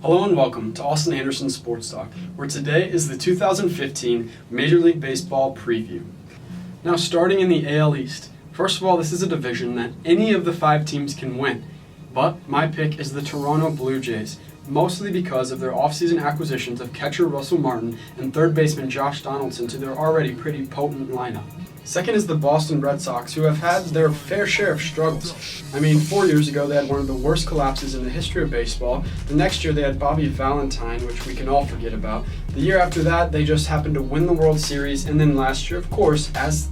Hello and welcome to Austin Anderson Sports Talk, where today is the 2015 Major League Baseball preview. Now, starting in the AL East, first of all, this is a division that any of the 5 teams can win, but my pick is the Toronto Blue Jays, mostly because of their offseason acquisitions of catcher Russell Martin and third baseman Josh Donaldson to their already pretty potent lineup. Second is the Boston Red Sox, who have had their fair share of struggles. 4 years ago they had one of the worst collapses in the history of baseball. The next year they had Bobby Valentine, which we can all forget about. The year after that they just happened to win the World Series, and then last year, of course, as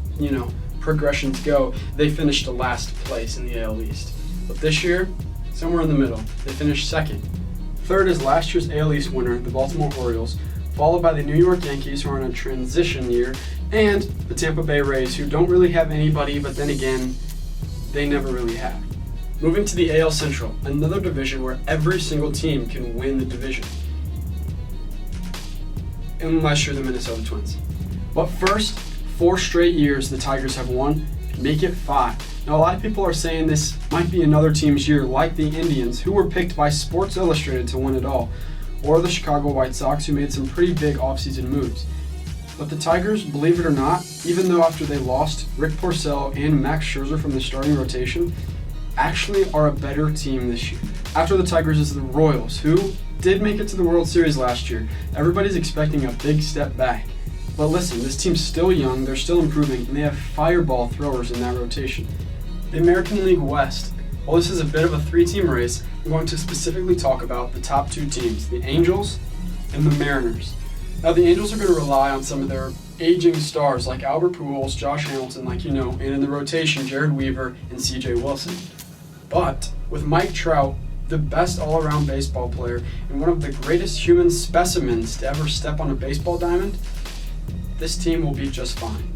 progressions go, they finished last place in the AL East. But this year, somewhere in the middle, they finished second. Third is last year's AL East winner, the Baltimore Orioles, followed by the New York Yankees, who are in a transition year, and the Tampa Bay Rays, who don't really have anybody, but then again, they never really have. Moving to the AL Central, another division where every single team can win the division, unless you're the Minnesota Twins. But first, 4 straight years the Tigers have won, make it 5. Now, a lot of people are saying this might be another team's year, like the Indians, who were picked by Sports Illustrated to win it all, or the Chicago White Sox, who made some pretty big offseason moves. But the Tigers, believe it or not, even though after they lost Rick Porcello and Max Scherzer from the starting rotation, actually are a better team this year. After the Tigers is the Royals, who did make it to the World Series last year. Everybody's expecting a big step back. But listen, this team's still young, they're still improving, and they have fireball throwers in that rotation. The American League West. While this is a bit of a 3-team race, I'm going to specifically talk about the top 2 teams, the Angels and the Mariners. Now, the Angels are going to rely on some of their aging stars like Albert Pujols, Josh Hamilton, and in the rotation, Jared Weaver and C.J. Wilson. But with Mike Trout, the best all-around baseball player and one of the greatest human specimens to ever step on a baseball diamond, this team will be just fine.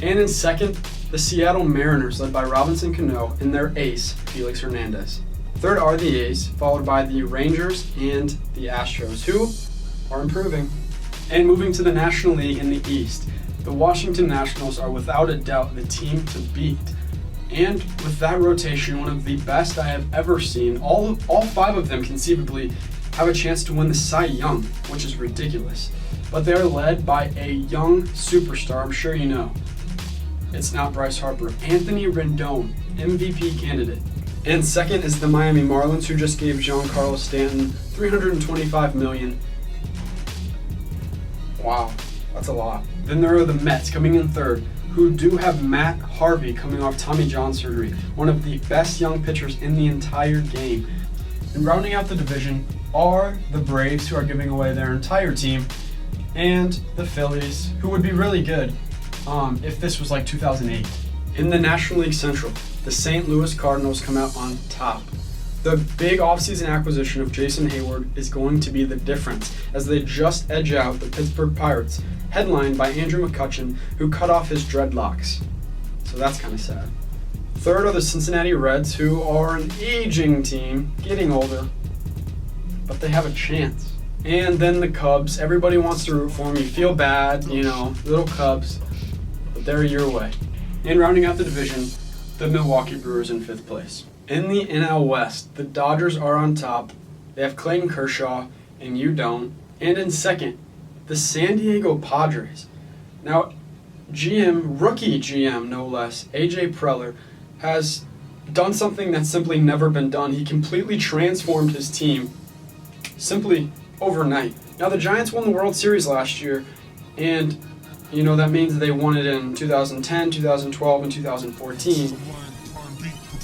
And in second, the Seattle Mariners, led by Robinson Cano and their ace, Felix Hernandez. Third are the A's, followed by the Rangers and the Astros, who are improving. And moving to the National League in the East, the Washington Nationals are without a doubt the team to beat. And with that rotation, one of the best I have ever seen, all 5 of them conceivably have a chance to win the Cy Young, which is ridiculous. But they are led by a young superstar, I'm sure you know. It's not Bryce Harper. Anthony Rendon, MVP candidate. And second is the Miami Marlins, who just gave Giancarlo Stanton $325 million. Wow, that's a lot. Then there are the Mets coming in third, who do have Matt Harvey coming off Tommy John surgery, one of the best young pitchers in the entire game. And rounding out the division are the Braves, who are giving away their entire team, and the Phillies, who would be really good if this was like 2008. In the National League Central, the St. Louis Cardinals come out on top. The big offseason acquisition of Jason Hayward is going to be the difference, as they just edge out the Pittsburgh Pirates, headlined by Andrew McCutchen, who cut off his dreadlocks. So that's kind of sad. Third are the Cincinnati Reds, who are an aging team, getting older, but they have a chance. And then the Cubs. Everybody wants to root for them. You feel bad, little Cubs, but they're your way. And rounding out the division, the Milwaukee Brewers in 5th place. In the NL West, the Dodgers are on top. They have Clayton Kershaw, and you don't. And in second, the San Diego Padres. Now, rookie GM no less, AJ Preller, has done something that's simply never been done. He completely transformed his team simply overnight. Now, the Giants won the World Series last year, and that means they won it in 2010, 2012, and 2014.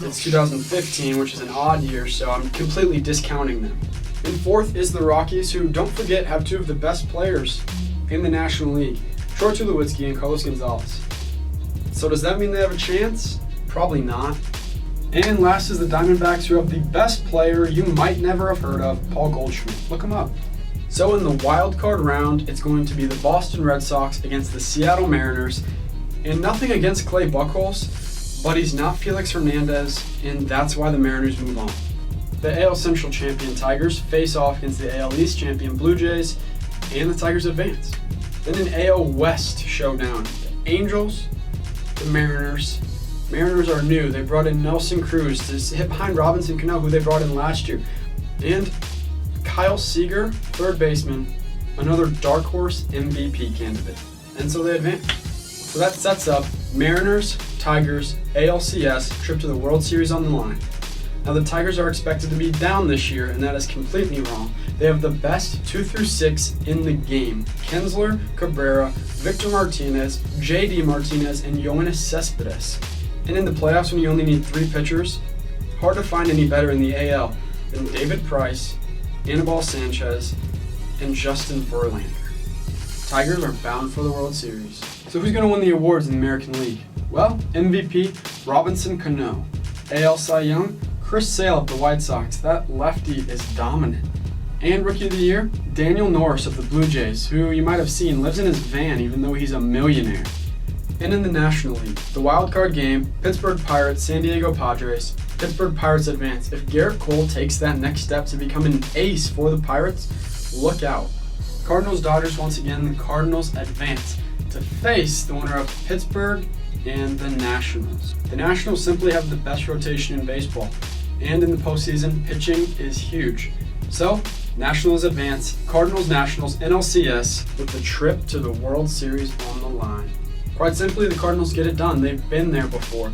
It's 2015, which is an odd year, so I'm completely discounting them. And fourth is the Rockies, who, don't forget, have 2 of the best players in the National League, Troy Tulowitzki and Carlos Gonzalez. So does that mean they have a chance? Probably not. And last is the Diamondbacks, who have the best player you might never have heard of, Paul Goldschmidt. Look him up. So in the wild card round, it's going to be the Boston Red Sox against the Seattle Mariners. And nothing against Clay Buchholz, but he's not Felix Hernandez, and that's why the Mariners move on. The AL Central champion Tigers face off against the AL East champion Blue Jays, and the Tigers advance. Then an AL West showdown. The Angels, the Mariners. Mariners are new. They brought in Nelson Cruz to hit behind Robinson Cano, who they brought in last year. And Kyle Seager, third baseman, another dark horse MVP candidate. And so they advance. So that sets up Mariners, Tigers, ALCS trip to the World Series on the line. Now the Tigers are expected to be down this year, and that is completely wrong. They have the best 2 through 6 in the game. Kinsler, Cabrera, Victor Martinez, JD Martinez, and Yoenis Cespedes. And in the playoffs, when you only need 3 pitchers, hard to find any better in the AL than David Price, Anibal Sanchez, and Justin Verlander. Tigers are bound for the World Series. So who's going to win the awards in the American League? Well, MVP, Robinson Cano. AL Cy Young, Chris Sale of the White Sox. That lefty is dominant. And Rookie of the Year, Daniel Norris of the Blue Jays, who you might have seen lives in his van even though he's a millionaire. And in the National League, the wild card game, Pittsburgh Pirates, San Diego Padres. Pittsburgh Pirates advance. If Garrett Cole takes that next step to become an ace for the Pirates, look out. Cardinals Dodgers, once again, the Cardinals advance to face the winner of Pittsburgh and the Nationals. The Nationals simply have the best rotation in baseball, and in the postseason, pitching is huge. So, Nationals advance, Cardinals Nationals, NLCS with the trip to the World Series on the line. Quite simply, the Cardinals get it done. They've been there before.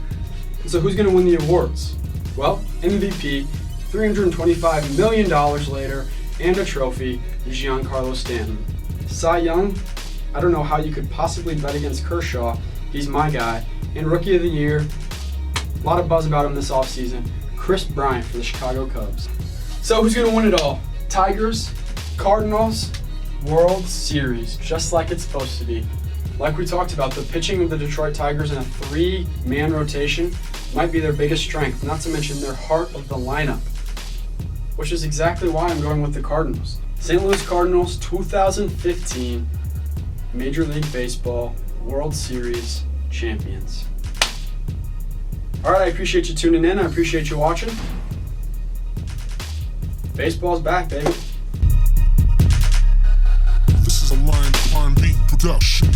So who's going to win the awards? Well, MVP, $325 million later, and a trophy, Giancarlo Stanton. Cy Young, I don't know how you could possibly bet against Kershaw. He's my guy. And Rookie of the Year, a lot of buzz about him this offseason, Chris Bryant for the Chicago Cubs. So who's going to win it all? Tigers, Cardinals, World Series, just like it's supposed to be. Like we talked about, the pitching of the Detroit Tigers in a 3-man rotation might be their biggest strength, not to mention their heart of the lineup, which is exactly why I'm going with the Cardinals. St. Louis Cardinals 2015 Major League Baseball World Series champions. All right, I appreciate you tuning in. I appreciate you watching. Baseball's back, baby. This is a Lion R&B production.